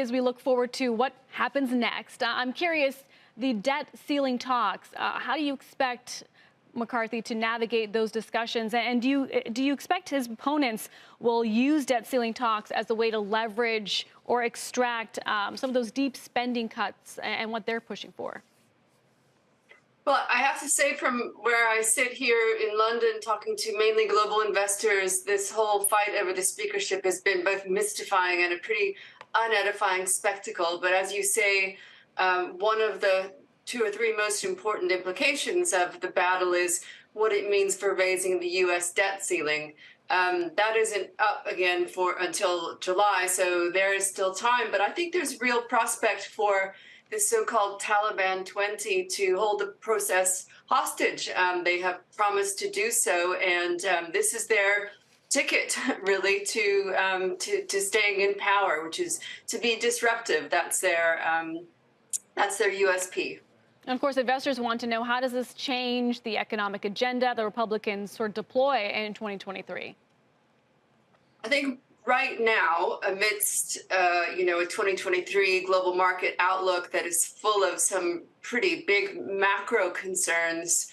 as we look forward to what happens next, I'm curious, the debt ceiling talks, how do you expect McCarthy to navigate those discussions? And do you expect his opponents will use debt ceiling talks as a way to leverage or extract some of those deep spending cuts and what they're pushing for? Well, I have to say, from where I sit here in London talking to mainly global investors, this whole fight over the speakership has been both mystifying and a pretty unedifying spectacle. But as you say, one of the 2 or 3 most important implications of the battle is what it means for raising the U.S. debt ceiling. That isn't up again until July, so there is still time. But I think there's real prospect for the so-called Taliban 20 to hold the process hostage. They have promised to do so, and this is their ticket, really, to staying in power, which is to be disruptive. That's their USP. And of course, investors want to know, how does this change the economic agenda the Republicans sort of deploy in 2023? I think right now, amidst a 2023 global market outlook that is full of some pretty big macro concerns,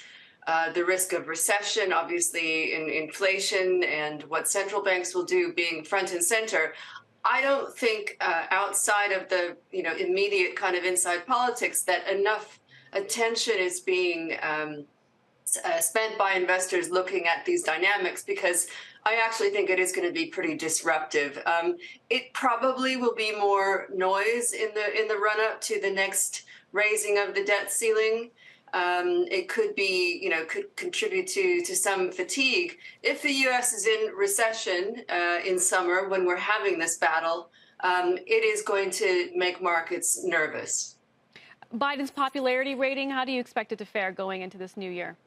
the risk of recession, obviously, in inflation, and what central banks will do being front and center, I don't think outside of the immediate kind of inside politics that enough attention is being spent by investors looking at these dynamics, because I actually think it is going to be pretty disruptive. It probably will be more noise in the run-up to the next raising of the debt ceiling. It could be, could contribute to some fatigue. If the U.S. is in recession in summer when we're having this battle, it is going to make markets nervous. Biden's popularity rating, how do you expect it to fare going into this new year?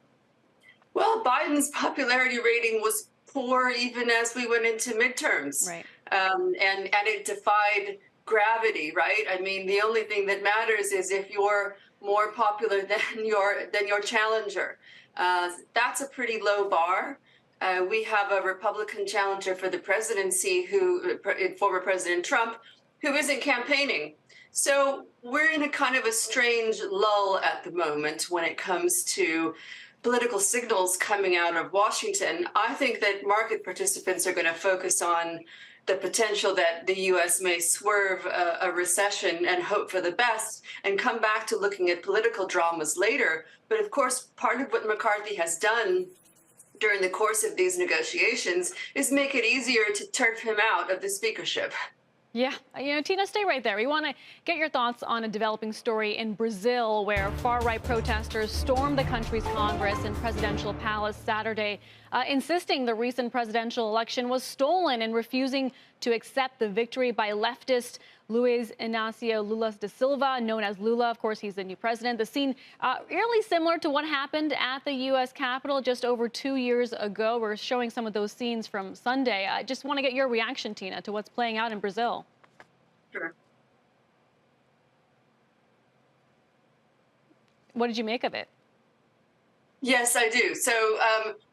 Well, Biden's popularity rating was poor even as we went into midterms. Right. And it defied gravity, right? I mean, the only thing that matters is if you're more popular than your challenger. That's a pretty low bar. We have a Republican challenger for the presidency, former President Trump, who isn't campaigning. So we're in a kind of a strange lull at the moment when it comes to political signals coming out of Washington. I think that market participants are going to focus on the potential that the U.S. may swerve a recession and hope for the best and come back to looking at political dramas later. But of course, part of what McCarthy has done during the course of these negotiations is make it easier to turf him out of the speakership. Yeah, Tina, stay right there. We want to get your thoughts on a developing story in Brazil, where far-right protesters stormed the country's Congress and presidential palace Saturday, insisting the recent presidential election was stolen and refusing to accept the victory by leftist Luiz Inácio Lula da Silva, known as Lula. Of course, he's the new president. The scene really similar to what happened at the U.S. Capitol just over 2 years ago. We're showing some of those scenes from Sunday. I just want to get your reaction, Tina, to what's playing out in Brazil. Sure. What did you make of it? Yes, I do. So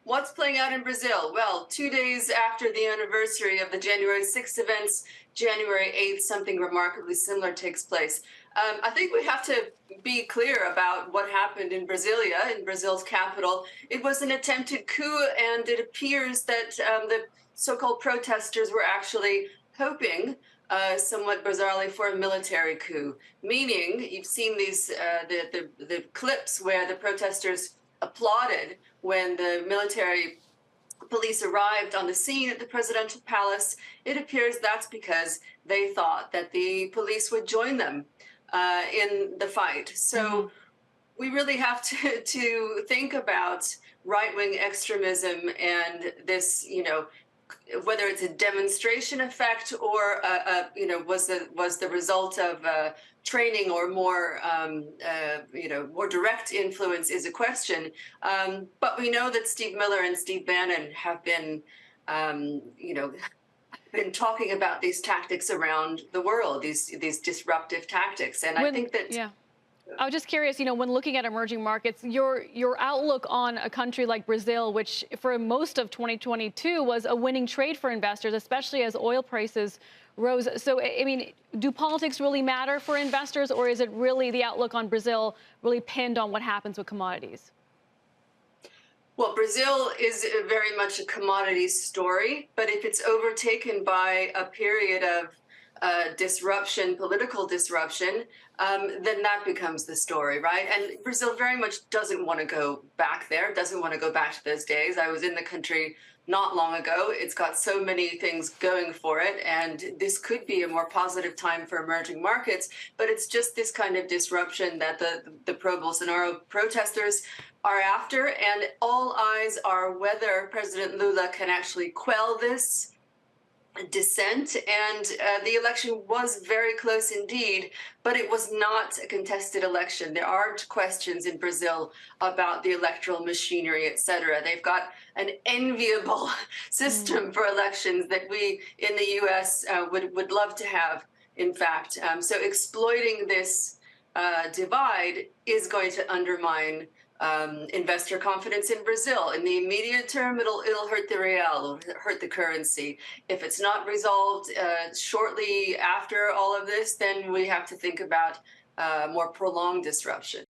what's playing out in Brazil? Well, 2 days after the anniversary of the January 6th events, January 8th, something remarkably similar takes place. I think we have to be clear about what happened in Brasilia, in Brazil's capital. It was an attempted coup, and it appears that the so-called protesters were actually hoping, somewhat bizarrely, for a military coup. Meaning, you've seen these the clips where the protesters applauded when the military police arrived on the scene at the presidential palace. It appears that's because they thought that the police would join them in the fight. So we really have to think about right-wing extremism and this, whether it's a demonstration effect or was the result of training or more more direct influence is a question. But we know that Steve Miller and Steve Bannon have been been talking about these tactics around the world, these disruptive tactics, and I think that. Yeah. I was just curious, when looking at emerging markets, your outlook on a country like Brazil, which for most of 2022 was a winning trade for investors, especially as oil prices Rose, so I mean, do politics really matter for investors, or is it really the outlook on Brazil really pinned on what happens with commodities? Well, Brazil is very much a commodities story, but if it's overtaken by a period of disruption, political disruption, then that becomes the story, right? And Brazil very much doesn't want to go back there, doesn't want to go back to those days. I was in the country not long ago. It's got so many things going for it, and this could be a more positive time for emerging markets, but it's just this kind of disruption that the pro-Bolsonaro protesters are after, and all eyes are whether President Lula can actually quell this dissent. And the election was very close indeed, but it was not a contested election. There aren't questions in Brazil about the electoral machinery, etc. They've got an enviable system for elections that we in the U.S. would love to have, in fact. So exploiting this divide is going to undermine investor confidence in Brazil. In the immediate term, it'll hurt the real, it'll hurt the currency. If it's not resolved shortly after all of this, then we have to think about more prolonged disruption.